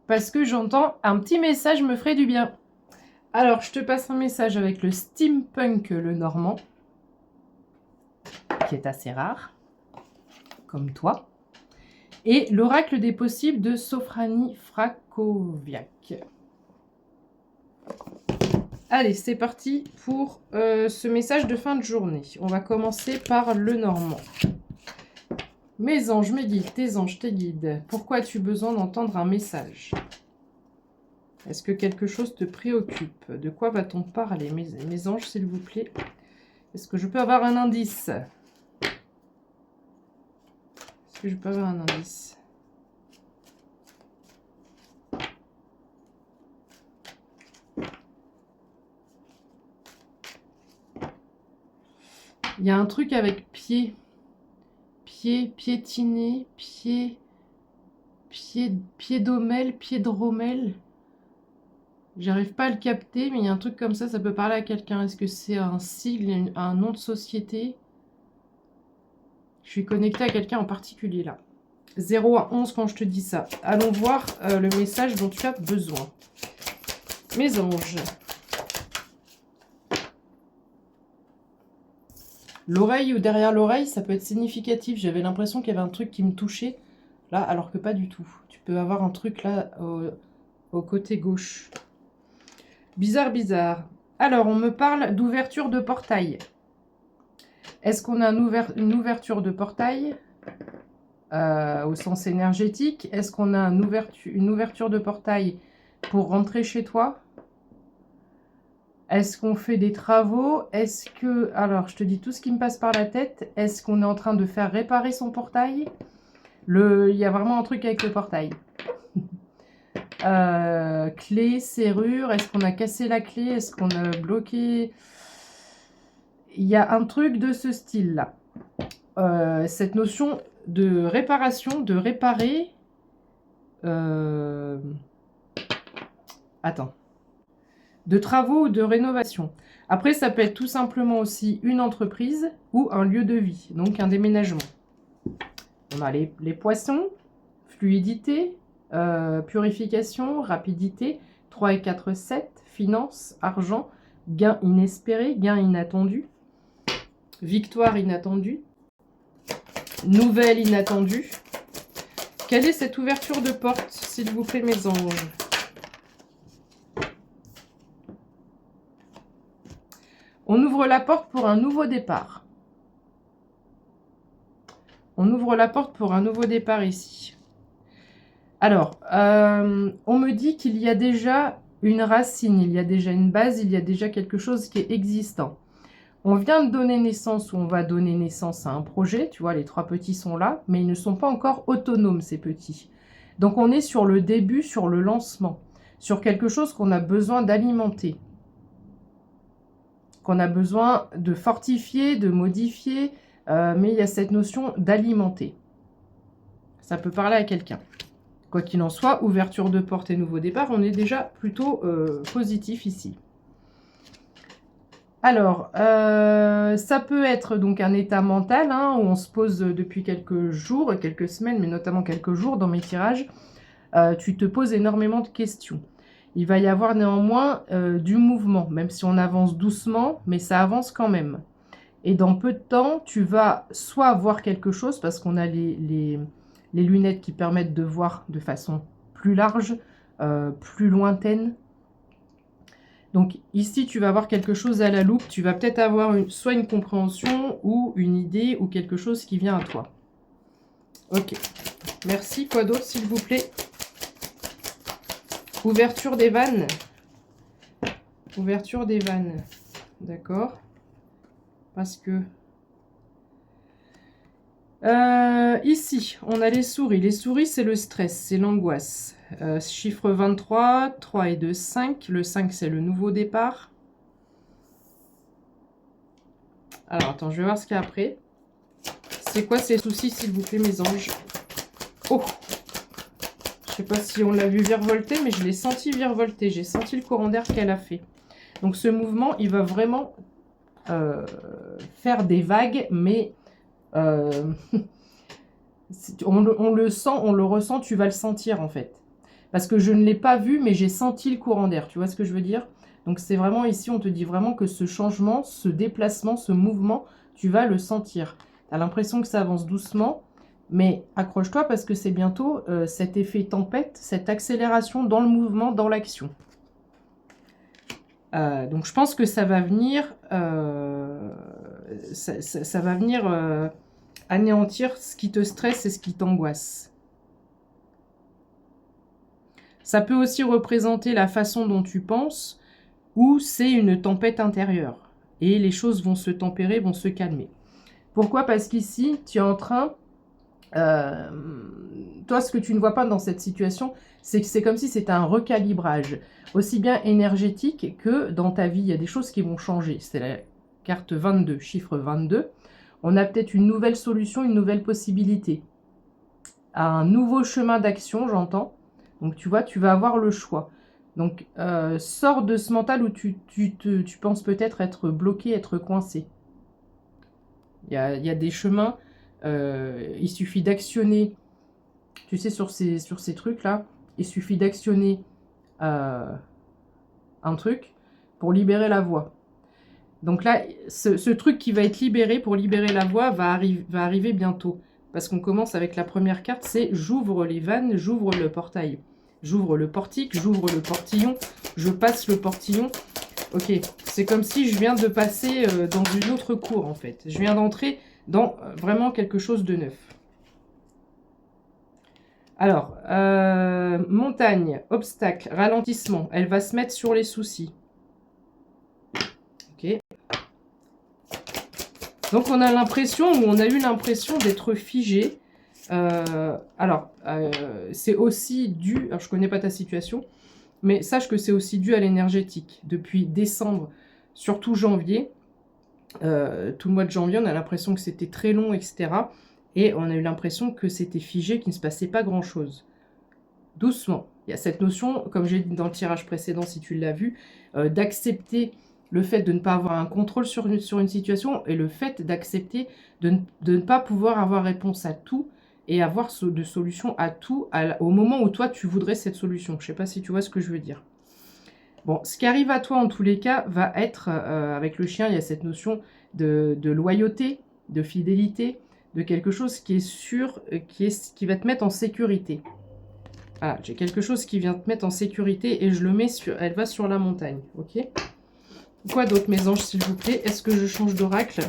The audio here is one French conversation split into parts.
parce que j'entends un petit message me ferait du bien. Alors, je te passe un message avec le Steampunk le Normand, qui est assez rare, comme toi, et l'Oracle des possibles de Sofrani Frakoviak. Allez, c'est parti pour ce message de fin de journée. On va commencer par le Normand. Mes anges, mes guides, tes anges, tes guides, pourquoi as-tu besoin d'entendre un message? Est-ce que quelque chose te préoccupe? De quoi va-t-on parler, mes anges, s'il vous plaît? Est-ce que je peux avoir un indice? Est-ce que je peux avoir un indice? Il y a un truc avec pied. Pied, piétiner, piédomèle, piédromèle. J'arrive pas à le capter, mais il y a un truc comme ça peut parler à quelqu'un. Est-ce que c'est un sigle, un nom de société? Je suis connectée à quelqu'un en particulier là. 0 à 11 quand je te dis ça. Allons voir le message dont tu as besoin. Mes anges. L'oreille ou derrière l'oreille, ça peut être significatif. J'avais l'impression qu'il y avait un truc qui me touchait là, alors que pas du tout. Tu peux avoir un truc là au côté gauche. Bizarre, bizarre. Alors, on me parle d'ouverture de portail. Est-ce qu'on a une ouverture de portail au sens énergétique? Est-ce qu'on a une ouverture de portail pour rentrer chez toi? Est-ce qu'on fait des travaux? Est-ce que... Alors, je te dis tout ce qui me passe par la tête. Est-ce qu'on est en train de faire réparer son portail? Il y a vraiment un truc avec le portail. Clé, serrure, est-ce qu'on a cassé la clé? Est-ce qu'on a bloqué? Il y a un truc de ce style-là. Cette notion de réparation, de réparer... Attends. De travaux ou de rénovation. Après, ça peut être tout simplement aussi une entreprise ou un lieu de vie, donc un déménagement. On a les poissons, fluidité, purification, rapidité, 3 et 4, 7, finance, argent, gain inespéré, gain inattendu, victoire inattendue, nouvelle inattendue. Quelle est cette ouverture de porte, s'il vous plaît, mes anges? On ouvre la porte pour un nouveau départ. On ouvre la porte pour un nouveau départ ici. Alors, on me dit qu'il y a déjà une racine, il y a déjà une base, il y a déjà quelque chose qui est existant. On vient de donner naissance ou on va donner naissance à un projet. Tu vois, les 3 petits sont là, mais ils ne sont pas encore autonomes, ces petits. Donc, on est sur le début, sur le lancement, sur quelque chose qu'on a besoin d'alimenter, qu'on a besoin de fortifier, de modifier, mais il y a cette notion d'alimenter. Ça peut parler à quelqu'un. Quoi qu'il en soit, ouverture de porte et nouveau départ, on est déjà plutôt positif ici. Alors, ça peut être donc un état mental, hein, où on se pose depuis quelques jours, quelques semaines, mais notamment quelques jours dans mes tirages, tu te poses énormément de questions. Il va y avoir néanmoins du mouvement, même si on avance doucement, mais ça avance quand même. Et dans peu de temps, tu vas soit voir quelque chose, parce qu'on a les lunettes qui permettent de voir de façon plus large, plus lointaine. Donc ici, tu vas avoir quelque chose à la loupe. Tu vas peut-être avoir soit une compréhension ou une idée ou quelque chose qui vient à toi. Ok. Merci. Quoi d'autre, s'il vous plaît? Ouverture des vannes. Ouverture des vannes. D'accord. Parce que... ici, on a les souris. Les souris, c'est le stress, c'est l'angoisse. Chiffre 23, 3 et 2, 5. Le 5, c'est le nouveau départ. Alors, attends, je vais voir ce qu'il y a après. C'est quoi ces soucis, s'il vous plaît, mes anges? Oh! Je sais pas si on l'a vu virevolter, mais je l'ai senti virevolter. J'ai senti le courant d'air qu'elle a fait. Donc, ce mouvement, il va vraiment faire des vagues, mais... on le sent, on le ressent, tu vas le sentir en fait. Parce que je ne l'ai pas vu, mais j'ai senti le courant d'air. Tu vois ce que je veux dire? Donc c'est vraiment ici, on te dit vraiment que ce changement, ce déplacement, ce mouvement, tu vas le sentir. Tu as l'impression que ça avance doucement, mais accroche-toi parce que c'est bientôt cet effet tempête, cette accélération dans le mouvement, dans l'action. Donc je pense que ça va venir, ça va venir anéantir ce qui te stresse et ce qui t'angoisse. Ça peut aussi représenter la façon dont tu penses, ou c'est une tempête intérieure. Et les choses vont se tempérer, vont se calmer. Pourquoi? Parce qu'ici, tu es en train... toi, ce que tu ne vois pas dans cette situation, c'est que c'est comme si c'était un recalibrage. Aussi bien énergétique que dans ta vie, il y a des choses qui vont changer. C'est la carte 22, chiffre 22. On a peut-être une nouvelle solution, une nouvelle possibilité. Un nouveau chemin d'action, j'entends. Donc, tu vois, tu vas avoir le choix. Donc, sors de ce mental où tu penses peut-être être bloqué, être coincé. Il y a des chemins, il suffit d'actionner, tu sais, sur ces trucs-là, il suffit d'actionner un truc pour libérer la voie. Donc là, ce truc qui va être libéré pour libérer la voie va arriver bientôt. Parce qu'on commence avec la première carte, c'est j'ouvre les vannes, j'ouvre le portail. J'ouvre le portique, j'ouvre le portillon, je passe le portillon. Ok, c'est comme si je viens de passer dans une autre cour en fait. Je viens d'entrer dans vraiment quelque chose de neuf. Alors, montagne, obstacle, ralentissement. Elle va se mettre sur les soucis. Ok. Donc on a l'impression, ou on a eu l'impression d'être figé. C'est aussi dû, alors je connais pas ta situation, mais sache que c'est aussi dû à l'énergétique. Depuis décembre, surtout janvier, tout le mois de janvier, on a l'impression que c'était très long, etc. Et on a eu l'impression que c'était figé, qu'il ne se passait pas grand-chose. Doucement. Il y a cette notion, comme j'ai dit dans le tirage précédent, si tu l'as vu, d'accepter le fait de ne pas avoir un contrôle sur une situation et le fait d'accepter de ne pas pouvoir avoir réponse à tout et avoir de solution à tout au moment où toi, tu voudrais cette solution. Je ne sais pas si tu vois ce que je veux dire. Bon, ce qui arrive à toi, en tous les cas, va être, avec le chien, il y a cette notion de loyauté, de fidélité, de quelque chose qui est sûr, qui va te mettre en sécurité. Voilà, j'ai quelque chose qui vient te mettre en sécurité et je le mets sur... Elle va sur la montagne, ok? Quoi d'autre, mes anges, s'il vous plaît? Est-ce que je change d'oracle?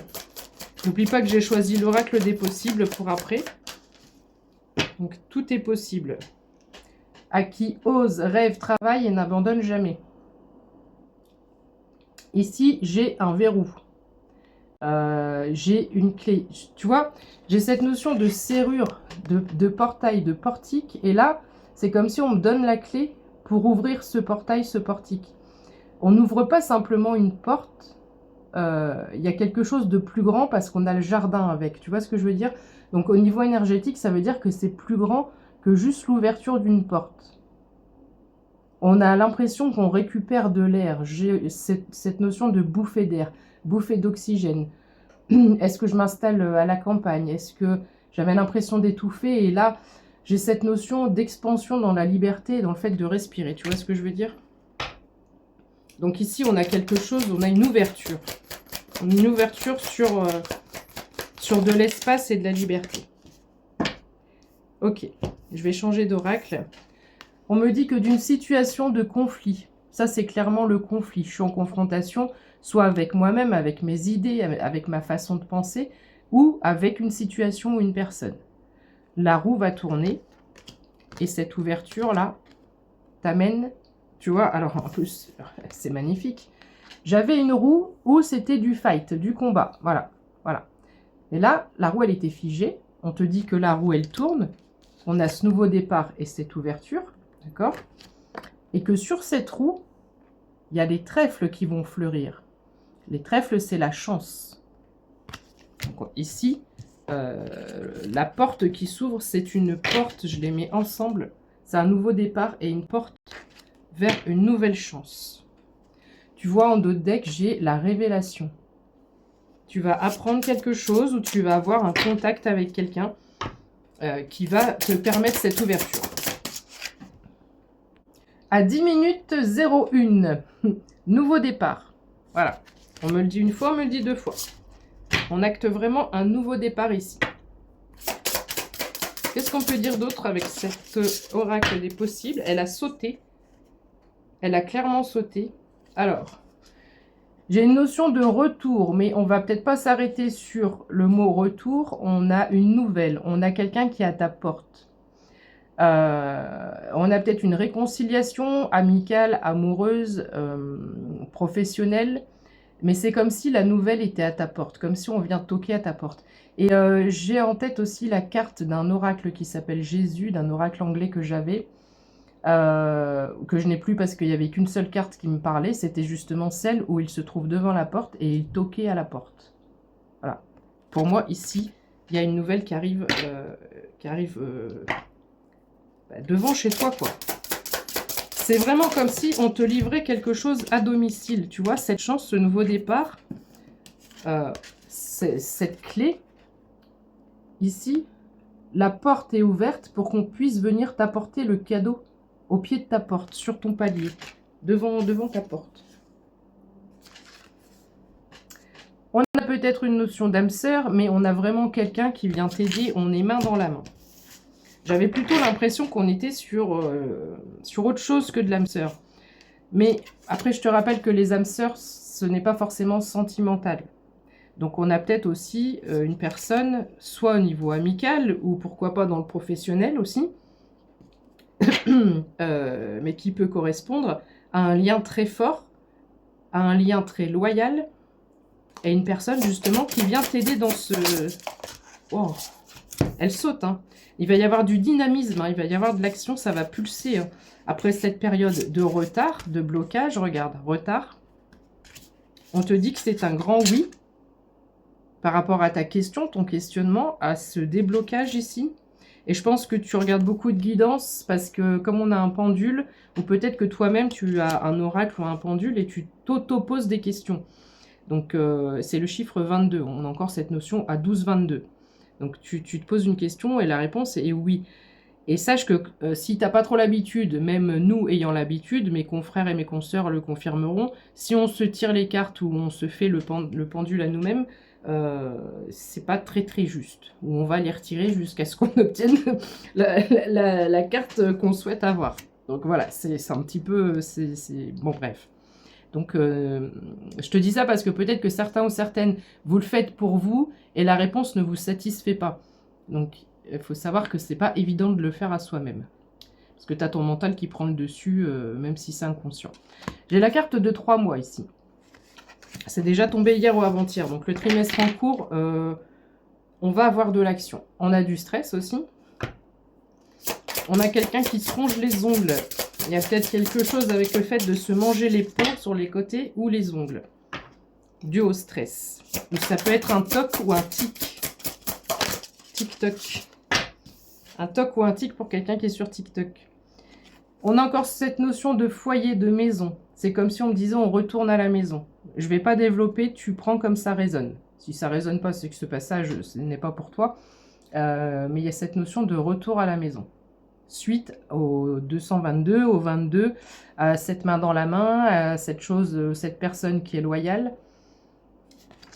N'oublie pas que j'ai choisi l'oracle des possibles pour après. Donc, tout est possible. À qui ose, rêve, travaille et n'abandonne jamais. Ici, j'ai un verrou. J'ai une clé. Tu vois, j'ai cette notion de serrure, de portail, de portique. Et là, c'est comme si on me donne la clé pour ouvrir ce portail, ce portique. On n'ouvre pas simplement une porte. Il y a quelque chose de plus grand parce qu'on a le jardin avec. Tu vois ce que je veux dire? Donc au niveau énergétique, ça veut dire que c'est plus grand que juste l'ouverture d'une porte. On a l'impression qu'on récupère de l'air. J'ai cette notion de bouffée d'air, bouffée d'oxygène. Est-ce que je m'installe à la campagne? Est-ce que j'avais l'impression d'étouffer? Et là, j'ai cette notion d'expansion dans la liberté, dans le fait de respirer. Tu vois ce que je veux dire? Donc ici, on a quelque chose, on a une ouverture. Une ouverture sur de l'espace et de la liberté. Ok, je vais changer d'oracle. On me dit que d'une situation de conflit, ça c'est clairement le conflit. Je suis en confrontation, soit avec moi-même, avec mes idées, avec ma façon de penser, ou avec une situation ou une personne. La roue va tourner, et cette ouverture-là t'amène, tu vois, alors en plus, c'est magnifique. J'avais une roue où c'était du fight, du combat, voilà, voilà. Et là, la roue, elle était figée. On te dit que la roue, elle tourne. On a ce nouveau départ et cette ouverture, d'accord? Et que sur cette roue, il y a des trèfles qui vont fleurir. Les trèfles, c'est la chance. Donc, ici, la porte qui s'ouvre, c'est une porte, je les mets ensemble. C'est un nouveau départ et une porte vers une nouvelle chance. Tu vois, en dos de deck, j'ai la révélation. Tu vas apprendre quelque chose ou tu vas avoir un contact avec quelqu'un qui va te permettre cette ouverture. À 10 minutes 01. Nouveau départ. Voilà. On me le dit une fois, on me le dit 2 fois. On acte vraiment un nouveau départ ici. Qu'est-ce qu'on peut dire d'autre avec cet oracle des possibles? Elle a sauté. Elle a clairement sauté. Alors, j'ai une notion de retour, mais on va peut-être pas s'arrêter sur le mot retour. On a une nouvelle. On a quelqu'un qui est à ta porte. On a peut-être une réconciliation amicale, amoureuse, professionnelle. Mais c'est comme si la nouvelle était à ta porte, comme si on vient toquer à ta porte. Et j'ai en tête aussi la carte d'un oracle qui s'appelle Jésus, d'un oracle anglais que j'avais, que je n'ai plus parce qu'il n'y avait qu'une seule carte qui me parlait. C'était justement celle où il se trouve devant la porte et il toquait à la porte. Voilà. Pour moi, ici, il y a une nouvelle qui arrive, devant chez toi, quoi. C'est vraiment comme si on te livrait quelque chose à domicile. Tu vois, cette chance, ce nouveau départ, cette clé, ici, la porte est ouverte pour qu'on puisse venir t'apporter le cadeau au pied de ta porte, sur ton palier, devant ta porte. On a peut-être une notion d'âme sœur, mais on a vraiment quelqu'un qui vient t'aider, on est main dans la main. J'avais plutôt l'impression qu'on était sur autre chose que de l'âme sœur. Mais après, je te rappelle que les âmes sœurs, ce n'est pas forcément sentimental. Donc on a peut-être aussi une personne, soit au niveau amical, ou pourquoi pas dans le professionnel aussi, mais qui peut correspondre à un lien très fort, à un lien très loyal, et une personne justement qui vient t'aider dans ce... Oh, elle saute, hein. Il va y avoir du dynamisme, hein, il va y avoir de l'action, ça va pulser. Hein. Après cette période de retard, de blocage, regarde, retard, on te dit que c'est un grand oui par rapport à ta question, ton questionnement, à ce déblocage ici. Et je pense que tu regardes beaucoup de guidance parce que comme on a un pendule, ou peut-être que toi-même tu as un oracle ou un pendule et tu t'auto-poses des questions. Donc c'est le chiffre 22, on a encore cette notion à 12-22. Donc tu te poses une question et la réponse est oui. Et sache que si tu n'as pas trop l'habitude, même nous ayant l'habitude, mes confrères et mes consoeurs le confirmeront, si on se tire les cartes ou on se fait le pendule à nous-mêmes, c'est pas très très juste. Ou on va les retirer jusqu'à ce qu'on obtienne la carte qu'on souhaite avoir. Donc voilà, c'est un petit peu... Bon bref. Donc, je te dis ça parce que peut-être que certains ou certaines, vous le faites pour vous et la réponse ne vous satisfait pas. Donc, il faut savoir que c'est pas évident de le faire à soi-même. Parce que tu as ton mental qui prend le dessus, même si c'est inconscient. J'ai la carte de 3 mois ici. C'est déjà tombé hier ou avant-hier. Donc, le trimestre en cours, on va avoir de l'action. On a du stress aussi. On a quelqu'un qui se ronge les ongles. Il y a peut-être quelque chose avec le fait de se manger les poings sur les côtés ou les ongles, dû au stress. Donc ça peut être un toc ou un tic. TikTok. Un toc ou un tic pour quelqu'un qui est sur TikTok. On a encore cette notion de foyer, de maison. C'est comme si on me disait on retourne à la maison. Je ne vais pas développer, tu prends comme ça résonne. Si ça ne résonne pas, c'est que ce passage, ce n'est pas pour toi. Mais il y a cette notion de retour à la maison. Suite au 222, au 22, à cette main dans la main, à cette chose, cette personne qui est loyale.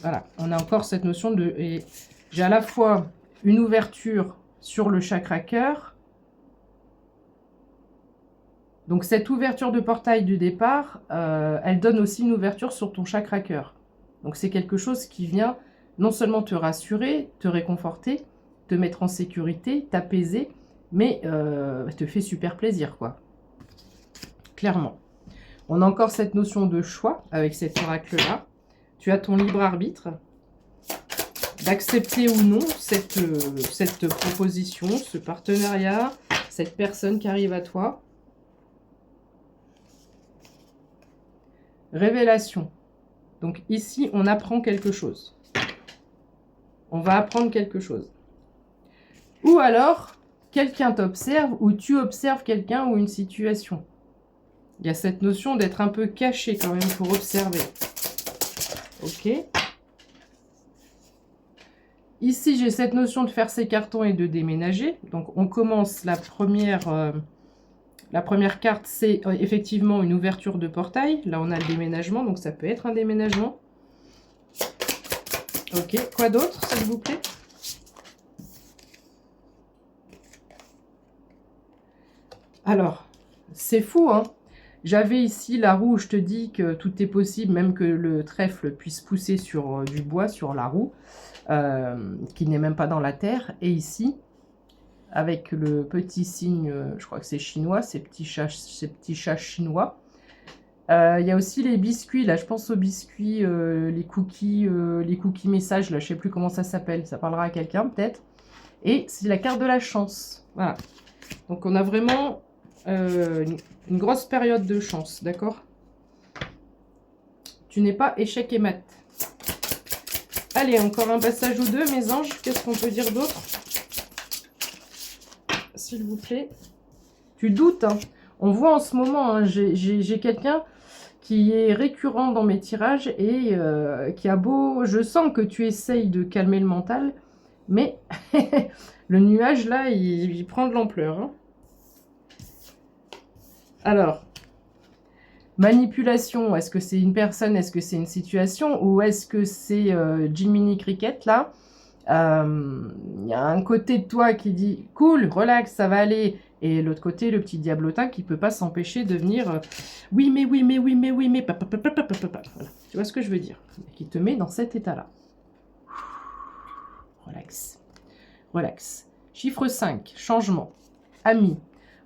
Voilà, on a encore cette notion de... J'ai à la fois une ouverture sur le chakra cœur. Donc cette ouverture de portail du départ, elle donne aussi une ouverture sur ton chakra cœur. Donc c'est quelque chose qui vient non seulement te rassurer, te réconforter, te mettre en sécurité, t'apaiser, mais te fait super plaisir, quoi. Clairement. On a encore cette notion de choix avec cet oracle-là. Tu as ton libre arbitre d'accepter ou non cette proposition, ce partenariat, cette personne qui arrive à toi. Révélation. Donc ici, on apprend quelque chose. On va apprendre quelque chose. Ou alors... quelqu'un t'observe ou tu observes quelqu'un ou une situation. Il y a cette notion d'être un peu caché quand même pour observer. Ok. Ici, j'ai cette notion de faire ses cartons et de déménager. Donc, on commence la première La première carte, c'est effectivement une ouverture de portail. Là, on a le déménagement, donc ça peut être un déménagement. Ok, quoi d'autre, s'il vous plaît? Alors, c'est fou, hein. J'avais ici la roue, je te dis que tout est possible, même que le trèfle puisse pousser sur du bois, sur la roue, qui n'est même pas dans la terre. Et ici, avec le petit signe, je crois que c'est chinois, ces petits chats chinois. Il y a aussi les biscuits, là, je pense aux biscuits, les cookies messages, là, je sais plus comment ça s'appelle, ça parlera à quelqu'un peut-être. Et c'est la carte de la chance, voilà. Donc on a vraiment une grosse période de chance, d'accord? Tu n'es pas échec et mat. Allez, encore un passage ou deux, mes anges, qu'est-ce qu'on peut dire d'autre? S'il vous plaît. Tu doutes, hein. On voit en ce moment, hein, j'ai quelqu'un qui est récurrent dans mes tirages et qui a beau... Je sens que tu essayes de calmer le mental, mais le nuage, là, il prend de l'ampleur. Hein. Alors, manipulation, est-ce que c'est une personne, est-ce que c'est une situation, ou est-ce que c'est Jiminy Cricket, là? Il y a un côté de toi qui dit « Cool, relax, ça va aller ». Et l'autre côté, le petit diablotin qui ne peut pas s'empêcher de venir « Oui, mais oui, mais oui, mais oui, mais... » Voilà. Tu vois ce que je veux dire? Qui te met dans cet état-là. Relax. Relax. Chiffre 5, changement. Amis.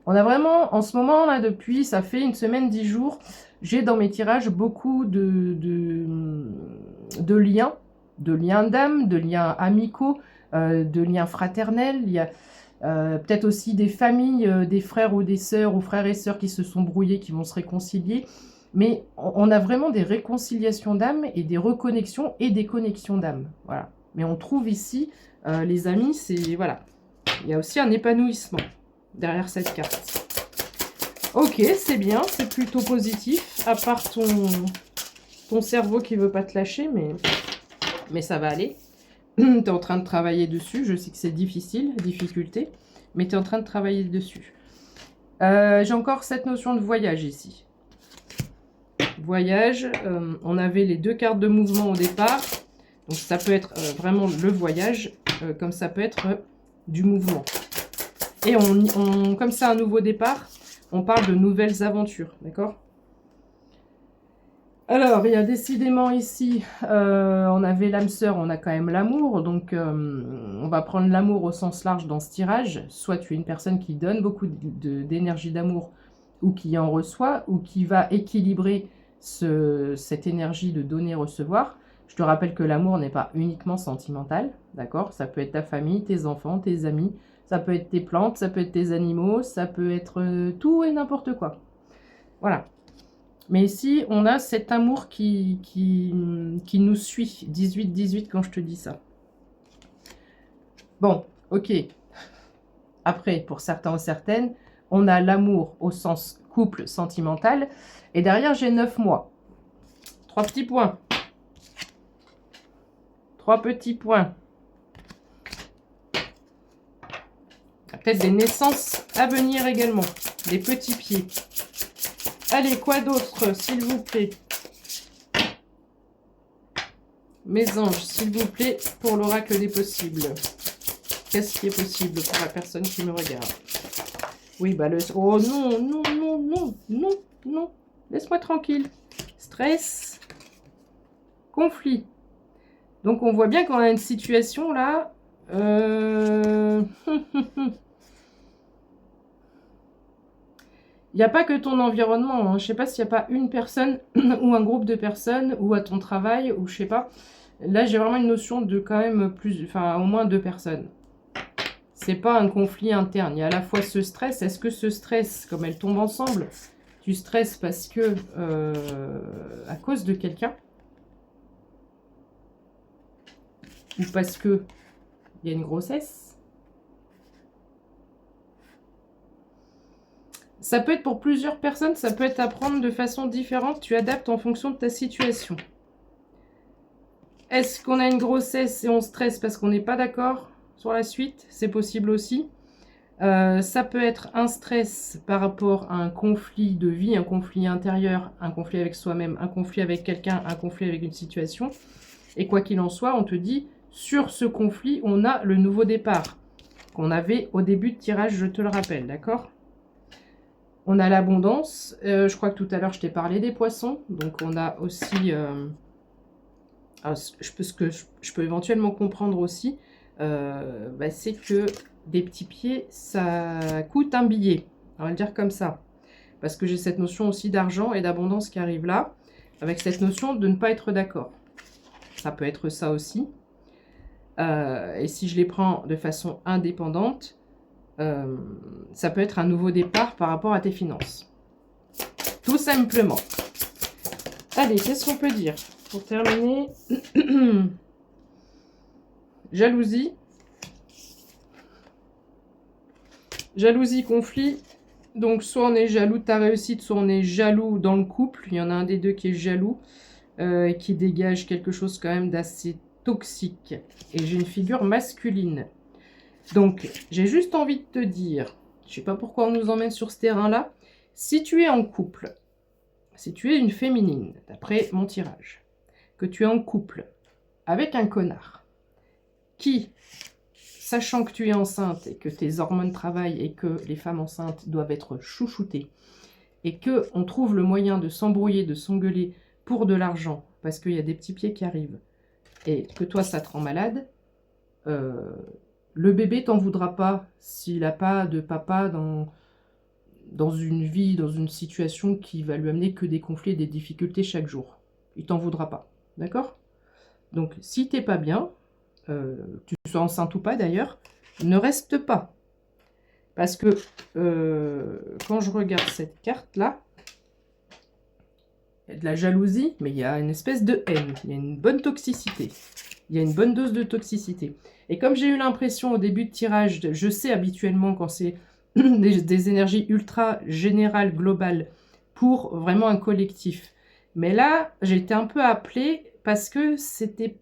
On a vraiment, en ce moment, là, depuis, ça fait une semaine, 10 jours, j'ai dans mes tirages beaucoup de liens. De liens d'âme, de liens amicaux, de liens fraternels. Il y a peut-être aussi des familles, des frères ou des sœurs, ou frères et sœurs qui se sont brouillés, qui vont se réconcilier. Mais on a vraiment des réconciliations d'âme et des reconnexions et des connexions d'âme. Voilà. Mais on trouve ici, les amis, c'est... Voilà. Il y a aussi un épanouissement derrière cette carte. Ok, c'est bien, c'est plutôt positif, à part ton cerveau qui veut pas te lâcher, mais ça va aller. Tu es en train de travailler dessus, je sais que c'est difficulté, mais tu es en train de travailler dessus. J'ai encore cette notion de voyage ici. Voyage, on avait les deux cartes de mouvement au départ, donc ça peut être vraiment le voyage, comme ça peut être du mouvement. Et comme c'est un nouveau départ, on parle de nouvelles aventures, d'accord? Alors, il y a décidément ici, on avait l'âme sœur, on a quand même l'amour, donc on va prendre l'amour au sens large dans ce tirage. Soit tu es une personne qui donne beaucoup d'énergie d'amour, ou qui en reçoit, ou qui va équilibrer cette énergie de donner-recevoir. Je te rappelle que l'amour n'est pas uniquement sentimental, d'accord? Ça peut être ta famille, tes enfants, tes amis, ça peut être tes plantes, ça peut être tes animaux, ça peut être tout et n'importe quoi. Voilà. Mais ici, on a cet amour qui nous suit. 18-18 quand je te dis ça. Bon, ok. Après, pour certains ou certaines, on a l'amour au sens couple sentimental. Et derrière, j'ai 9 mois. 3 petits points. 3 petits points. Peut-être des naissances à venir également. Des petits pieds. Allez, quoi d'autre, s'il vous plaît? Mes anges, s'il vous plaît, pour l'oracle des possibles. Qu'est-ce qui est possible pour la personne qui me regarde? Oui, bah le... Oh non, non, non, non, non, non. Laisse-moi tranquille. Stress. Conflit. Donc, on voit bien qu'on a une situation, là... Il n'y a pas que ton environnement. Hein. Je ne sais pas s'il n'y a pas une personne ou un groupe de personnes ou à ton travail ou je sais pas. Là, j'ai vraiment une notion de quand même au moins 2 personnes. C'est pas un conflit interne. Il y a à la fois ce stress. Est-ce que ce stress, comme elles tombent ensemble, tu stresses parce que à cause de quelqu'un ou parce que il y a une grossesse? Ça peut être pour plusieurs personnes, ça peut être à prendre de façon différente. Tu adaptes en fonction de ta situation. Est-ce qu'on a une grossesse et on stresse parce qu'on n'est pas d'accord sur la suite? C'est possible aussi. Ça peut être un stress par rapport à un conflit de vie, un conflit intérieur, un conflit avec soi-même, un conflit avec quelqu'un, un conflit avec une situation. Et quoi qu'il en soit, on te dit, sur ce conflit, on a le nouveau départ qu'on avait au début de tirage, je te le rappelle, d'accord? On a l'abondance. Je crois que tout à l'heure, je t'ai parlé des poissons. Donc, on a aussi... ce que je peux éventuellement comprendre aussi, c'est que des petits pieds, ça coûte un billet. On va le dire comme ça. Parce que j'ai cette notion aussi d'argent et d'abondance qui arrive là, avec cette notion de ne pas être d'accord. Ça peut être ça aussi. Et si je les prends de façon indépendante, ça peut être un nouveau départ par rapport à tes finances. Tout simplement. Allez, qu'est-ce qu'on peut dire pour terminer? Jalousie. Jalousie, conflit. Donc, soit on est jaloux de ta réussite, soit on est jaloux dans le couple. Il y en a un des deux qui est jaloux, qui dégage quelque chose quand même d'assez toxique. Et j'ai une figure masculine. Donc, j'ai juste envie de te dire, je ne sais pas pourquoi on nous emmène sur ce terrain-là, si tu es en couple, si tu es une féminine, d'après mon tirage, que tu es en couple avec un connard, qui, sachant que tu es enceinte et que tes hormones travaillent et que les femmes enceintes doivent être chouchoutées, et qu'on trouve le moyen de s'embrouiller, de s'engueuler pour de l'argent, parce qu'il y a des petits pieds qui arrivent, et que toi ça te rend malade, le bébé t'en voudra pas s'il n'a pas de papa dans une vie, dans une situation qui va lui amener que des conflits et des difficultés chaque jour. Il t'en voudra pas, d'accord? Donc si t'es pas bien, tu sois enceinte ou pas d'ailleurs, ne reste pas. Parce que quand je regarde cette carte-là, il y a de la jalousie, mais il y a une espèce de haine. Il y a une bonne toxicité. Il y a une bonne dose de toxicité. Et comme j'ai eu l'impression au début de tirage, je sais habituellement quand c'est des énergies ultra générales, globales, pour vraiment un collectif. Mais là, j'ai été un peu appelée parce que c'était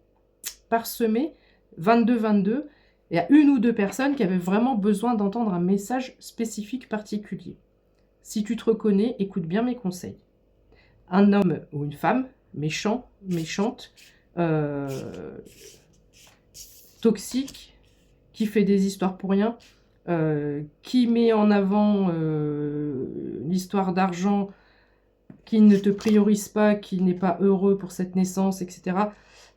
parsemé 22-22. Il y a une ou deux personnes qui avaient vraiment besoin d'entendre un message spécifique particulier. Si tu te reconnais, écoute bien mes conseils. Un homme ou une femme, méchant, méchante, toxique, qui fait des histoires pour rien, qui met en avant l'histoire d'argent, qui ne te priorise pas, qui n'est pas heureux pour cette naissance, etc.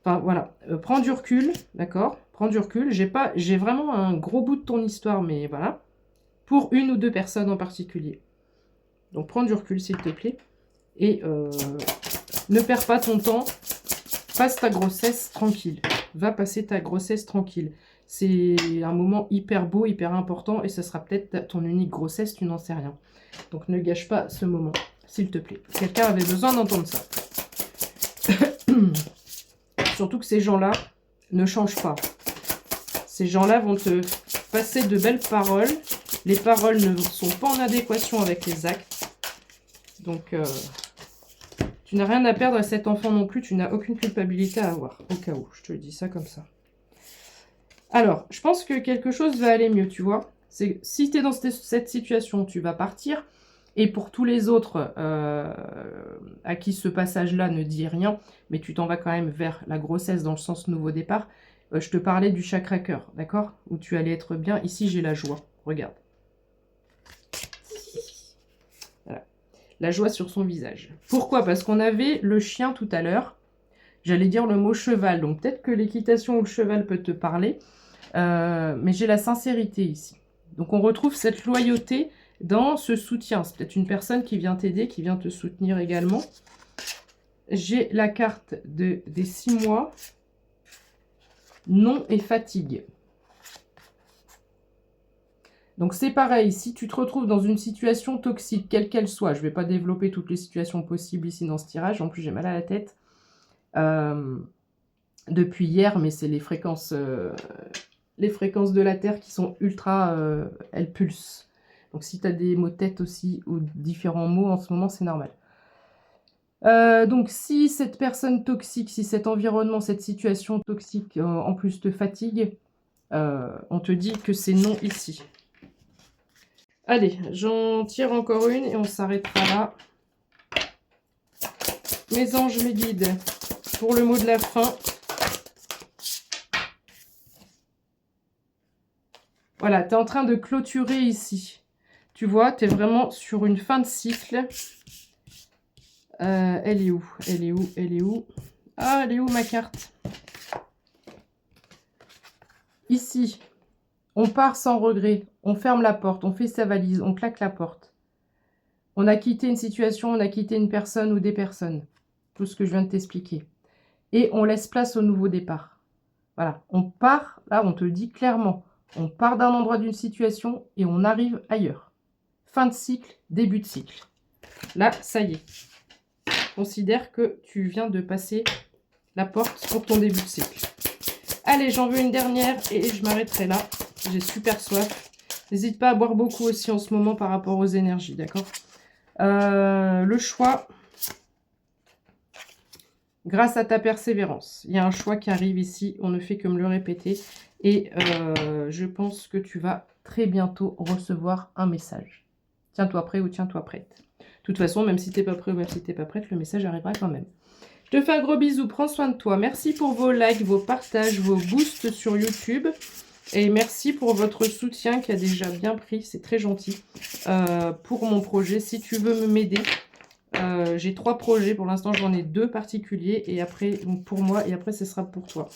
Enfin voilà, prends du recul, d'accord? Prends du recul. J'ai vraiment un gros bout de ton histoire, mais voilà, pour une ou deux personnes en particulier. Donc prends du recul, s'il te plaît, et ne perds pas ton temps. Passe ta grossesse tranquille. Va passer ta grossesse tranquille. C'est un moment hyper beau, hyper important, et ce sera peut-être ton unique grossesse, tu n'en sais rien. Donc ne gâche pas ce moment, s'il te plaît. Quelqu'un avait besoin d'entendre ça. Surtout que ces gens-là ne changent pas. Ces gens-là vont te passer de belles paroles. Les paroles ne sont pas en adéquation avec les actes. Donc, tu n'as rien à perdre à cet enfant non plus. Tu n'as aucune culpabilité à avoir, au cas où. Je te le dis ça comme ça. Alors, je pense que quelque chose va aller mieux, tu vois. Si tu es dans cette situation, tu vas partir. Et pour tous les autres à qui ce passage-là ne dit rien, mais tu t'en vas quand même vers la grossesse dans le sens nouveau départ, je te parlais du chakra cœur, d'accord? Où tu allais être bien. Ici, j'ai la joie. Regarde. Voilà. La joie sur son visage. Pourquoi? Parce qu'on avait le chien tout à l'heure. J'allais dire le mot cheval. Donc peut-être que l'équitation ou le cheval peut te parler. Mais j'ai la sincérité ici. Donc on retrouve cette loyauté dans ce soutien. C'est peut-être une personne qui vient t'aider, qui vient te soutenir également. J'ai la carte des 6 mois. Non et fatigue. Donc c'est pareil, si tu te retrouves dans une situation toxique, quelle qu'elle soit, je ne vais pas développer toutes les situations possibles ici dans ce tirage, en plus j'ai mal à la tête depuis hier, mais c'est les fréquences de la Terre qui sont ultra, elles pulsent. Donc si tu as des maux de tête aussi, ou différents maux en ce moment, c'est normal. Donc si cette personne toxique, si cet environnement, cette situation toxique en plus te fatigue, on te dit que c'est non ici. Allez, j'en tire encore une et on s'arrêtera là. Mes anges, mes guides, pour le mot de la fin. Voilà, tu es en train de clôturer ici. Tu vois, tu es vraiment sur une fin de cycle. Elle est où? Elle est où? Elle est où? Ah, elle est où ma carte? Ici, on part sans regret. On ferme la porte, on fait sa valise, on claque la porte. On a quitté une situation, on a quitté une personne ou des personnes. Tout ce que je viens de t'expliquer. Et on laisse place au nouveau départ. Voilà, on part, là on te le dit clairement, on part d'un endroit d'une situation et on arrive ailleurs. Fin de cycle, début de cycle. Là, ça y est. Considère que tu viens de passer la porte pour ton début de cycle. Allez, j'en veux une dernière et je m'arrêterai là. J'ai super soif. N'hésite pas à boire beaucoup aussi en ce moment par rapport aux énergies, d'accord? Le choix, grâce à ta persévérance. Il y a un choix qui arrive ici, on ne fait que me le répéter. Et je pense que tu vas très bientôt recevoir un message. Tiens-toi prêt ou tiens-toi prête. De toute façon, même si tu n'es pas prêt ou même si tu n'es pas prête, le message arrivera quand même. Je te fais un gros bisou, prends soin de toi. Merci pour vos likes, vos partages, vos boosts sur YouTube. Et merci pour votre soutien qui a déjà bien pris, c'est très gentil, pour mon projet. Si tu veux m'aider, j'ai 3 projets. Pour l'instant, j'en ai 2 particuliers. Et après, donc pour moi, et après, ce sera pour toi.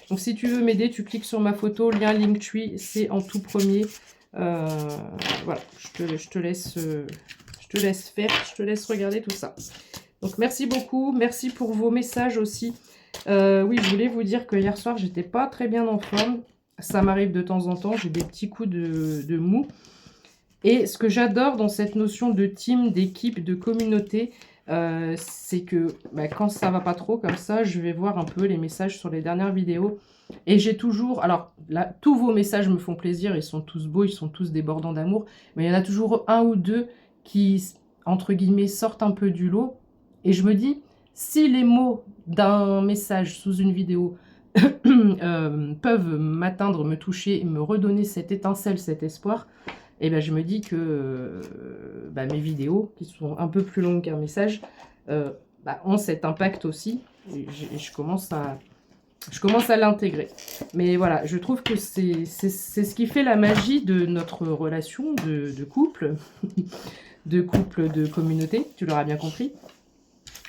Donc si tu veux m'aider, tu cliques sur ma photo, lien Linktree, c'est en tout premier. Voilà, je te laisse faire, je te laisse regarder tout ça. Donc merci beaucoup, merci pour vos messages aussi. Oui, je voulais vous dire que hier soir, j'étais pas très bien en forme. Ça m'arrive de temps en temps, j'ai des petits coups de mou. Et ce que j'adore dans cette notion de team, d'équipe, de communauté, c'est que quand ça va pas trop comme ça, je vais voir un peu les messages sur les dernières vidéos. Et j'ai toujours, alors là, tous vos messages me font plaisir, ils sont tous beaux, ils sont tous débordants d'amour. Mais il y en a toujours un ou deux qui, entre guillemets, sortent un peu du lot. Et je me dis, si les mots d'un message sous une vidéo peuvent m'atteindre, me toucher, me redonner cette étincelle, cet espoir, et ben je me dis que mes vidéos, qui sont un peu plus longues qu'un message, ont cet impact aussi. Et je commence à l'intégrer. Mais voilà, je trouve que c'est ce qui fait la magie de notre relation de couple, de communauté, tu l'auras bien compris.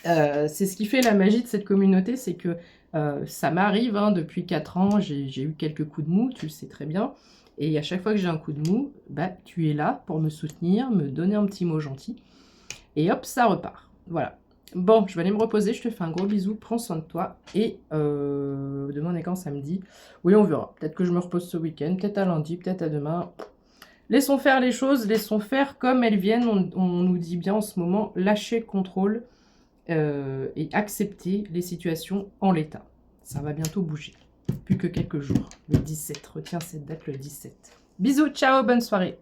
C'est ce qui fait la magie de cette communauté, c'est que ça m'arrive, depuis 4 ans, j'ai eu quelques coups de mou, tu le sais très bien. Et à chaque fois que j'ai un coup de mou, tu es là pour me soutenir, me donner un petit mot gentil. Et hop, ça repart. Voilà. Bon, je vais aller me reposer, je te fais un gros bisou, prends soin de toi. Et demain on est quand, samedi? Oui, on verra. Peut-être que je me repose ce week-end, peut-être à lundi, peut-être à demain. Laissons faire les choses, laissons faire comme elles viennent. On nous dit bien en ce moment, lâcher le contrôle et accepter les situations en l'état. Ça va bientôt bouger. Plus que quelques jours. Le 17. Retiens cette date, le 17. Bisous, ciao, bonne soirée.